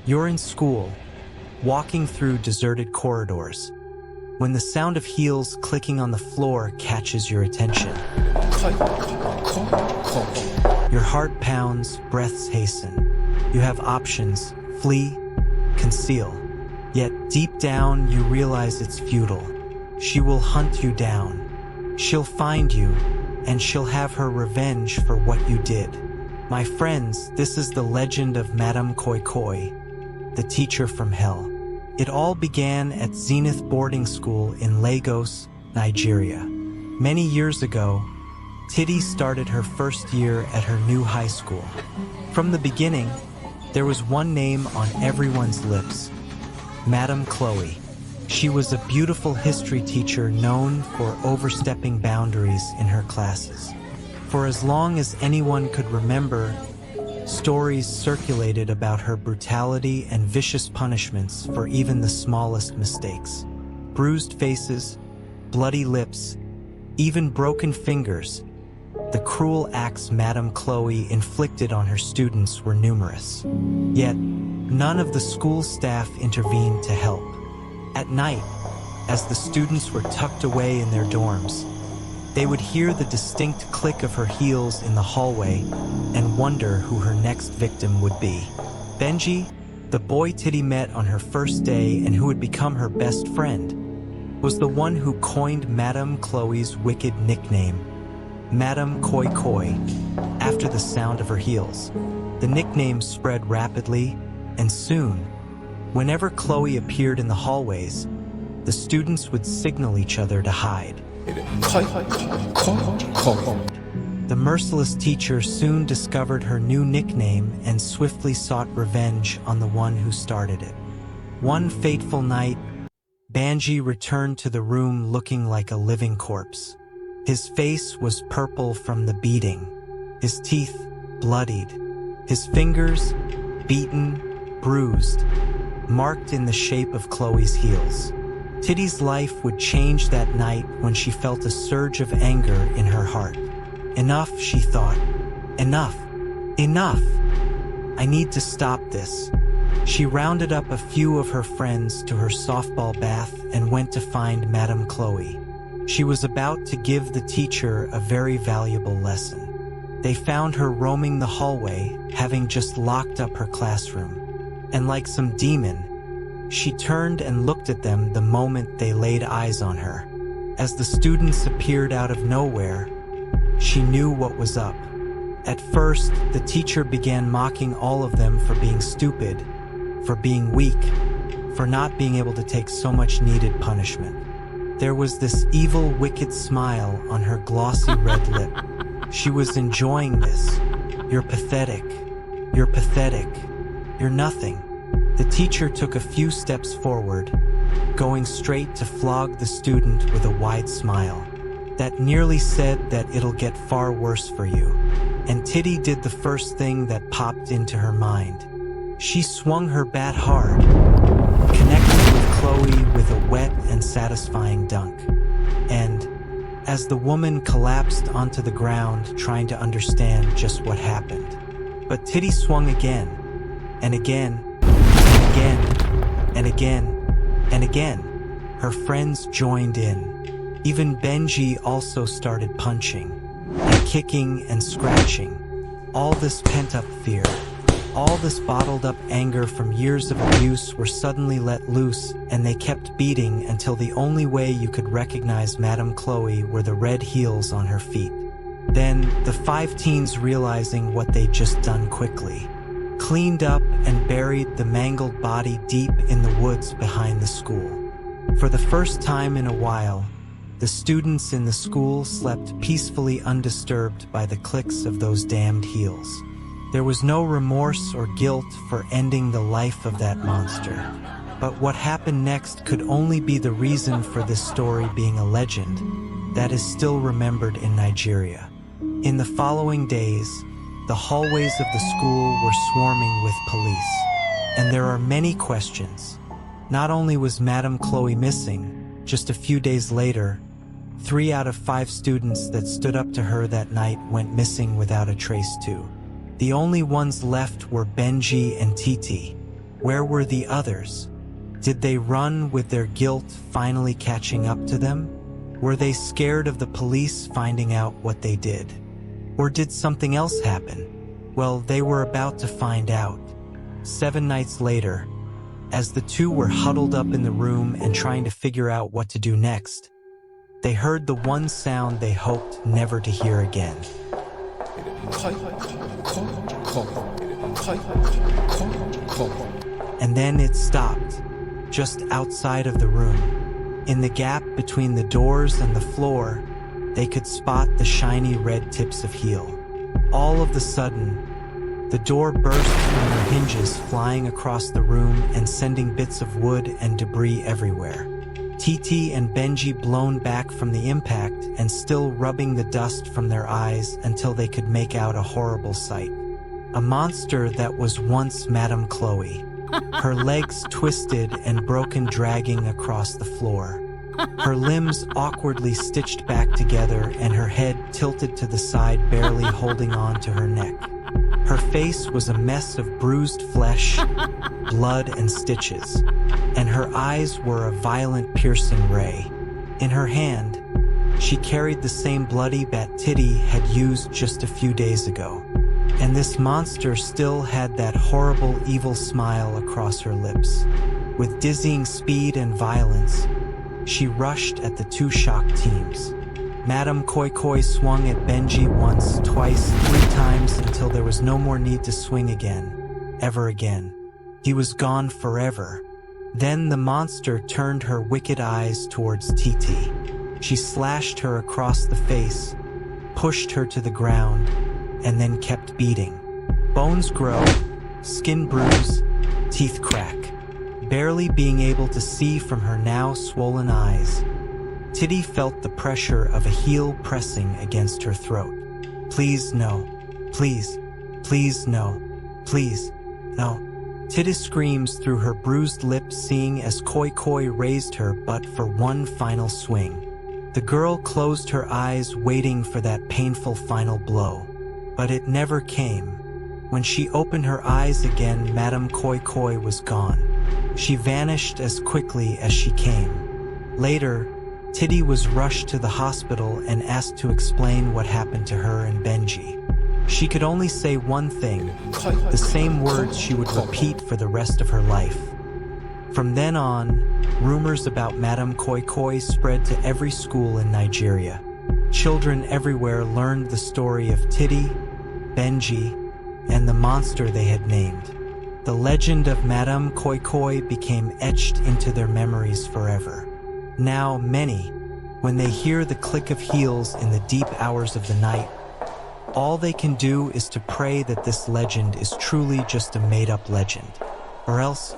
You're in school, walking through deserted corridors, when the sound of heels clicking on the floor catches your attention. Your heart pounds, breaths hasten. You have options: flee, conceal. Yet deep down you realize it's futile. She will hunt you down. She'll find you, and she'll have her revenge for what you did. My friends, this is the legend of Madame Koi Koi, the teacher from hell. It all began at Zenith Boarding School in Lagos, Nigeria. Many years ago, Titi started her first year at her new high school. From the beginning, there was one name on everyone's lips: Madame Chloe. She was a beautiful history teacher known for overstepping boundaries in her classes. For as long as anyone could remember, stories circulated about her brutality and vicious punishments for even the smallest mistakes. Bruised faces, bloody lips, even broken fingers. The cruel acts Madame Chloe inflicted on her students were numerous. Yet, none of the school staff intervened to help. At night, as the students were tucked away in their dorms, they would hear the distinct click of her heels in the hallway and wonder who her next victim would be. Benji, the boy Titi met on her first day and who would become her best friend, was the one who coined Madame Chloe's wicked nickname, Madame Koi Koi, after the sound of her heels. The nickname spread rapidly, and soon, whenever Chloe appeared in the hallways, the students would signal each other to hide. The merciless teacher soon discovered her new nickname and swiftly sought revenge on the one who started it. One fateful night, Benji returned to the room looking like a living corpse. His face was purple from the beating, his teeth bloodied, his fingers beaten, bruised, marked in the shape of Chloe's heels. Titi's life would change that night when she felt a surge of anger in her heart. Enough, she thought. Enough. Enough. I need to stop this. She rounded up a few of her friends to her softball bath and went to find Madame Chloe. She was about to give the teacher a very valuable lesson. They found her roaming the hallway, having just locked up her classroom. And like some demon, she turned and looked at them the moment they laid eyes on her. As the students appeared out of nowhere, she knew what was up. At first, the teacher began mocking all of them for being stupid, for being weak, for not being able to take so much needed punishment. There was this evil, wicked smile on her glossy red lip. She was enjoying this. You're pathetic. You're pathetic. You're nothing. The teacher took a few steps forward, going straight to flog the student with a wide smile that nearly said that it'll get far worse for you. And Titi did the first thing that popped into her mind. She swung her bat hard, connecting with Chloe with a wet and satisfying dunk. And as the woman collapsed onto the ground trying to understand just what happened, but Titi swung again, and again, again, and again, and again. Her friends joined in. Even Benji also started punching, and kicking and scratching. All this pent-up fear, all this bottled-up anger from years of abuse were suddenly let loose, and they kept beating until the only way you could recognize Madame Chloe were the red heels on her feet. Then, the 5 teens, realizing what they'd just done, quickly cleaned up and buried the mangled body deep in the woods behind the school. For the first time in a while, the students in the school slept peacefully undisturbed by the clicks of those damned heels. There was no remorse or guilt for ending the life of that monster. But what happened next could only be the reason for this story being a legend that is still remembered in Nigeria. In the following days, the hallways of the school were swarming with police, and there are many questions. Not only was Madame Chloe missing, just a few days later, 3 out of 5 students that stood up to her that night went missing without a trace too. The only ones left were Benji and Titi. Where were the others? Did they run with their guilt finally catching up to them? Were they scared of the police finding out what they did? Or did something else happen? Well, they were about to find out. 7 nights later, as the two were huddled up in the room and trying to figure out what to do next, they heard the one sound they hoped never to hear again. And then it stopped, just outside of the room. In the gap between the doors and the floor, they could spot the shiny red tips of heel. All of a sudden, the door burst from their hinges, flying across the room and sending bits of wood and debris everywhere. Titi and Benji blown back from the impact and still rubbing the dust from their eyes until they could make out a horrible sight. A monster that was once Madame Chloe. Her legs twisted and broken, dragging across the floor. Her limbs awkwardly stitched back together and her head tilted to the side, barely holding on to her neck. Her face was a mess of bruised flesh, blood, and stitches, and her eyes were a violent, piercing ray. In her hand, she carried the same bloody bat Titi had used just a few days ago. And this monster still had that horrible, evil smile across her lips. With dizzying speed and violence, she rushed at the two shocked teams. Madame Koi Koi swung at Benji once, twice, 3 times until there was no more need to swing again, ever again. He was gone forever. Then the monster turned her wicked eyes towards Titi. She slashed her across the face, pushed her to the ground, and then kept beating. Bones grow, skin bruise, teeth crack. Barely being able to see from her now swollen eyes, Titi felt the pressure of a heel pressing against her throat. Please, no. Please. Please, no. Please, no. Titi screams through her bruised lips, seeing as Koi Koi raised her butt for one final swing. The girl closed her eyes, waiting for that painful final blow. But it never came. When she opened her eyes again, Madame Koi Koi was gone. She vanished as quickly as she came. Later, Titi was rushed to the hospital and asked to explain what happened to her and Benji. She could only say one thing, the same words she would repeat for the rest of her life. From then on, rumors about Madame Koi Koi spread to every school in Nigeria. Children everywhere learned the story of Titi, Benji, and the monster they had named. The legend of Madame Koi Koi became etched into their memories forever. Now many, when they hear the click of heels in the deep hours of the night, all they can do is to pray that this legend is truly just a made-up legend, or else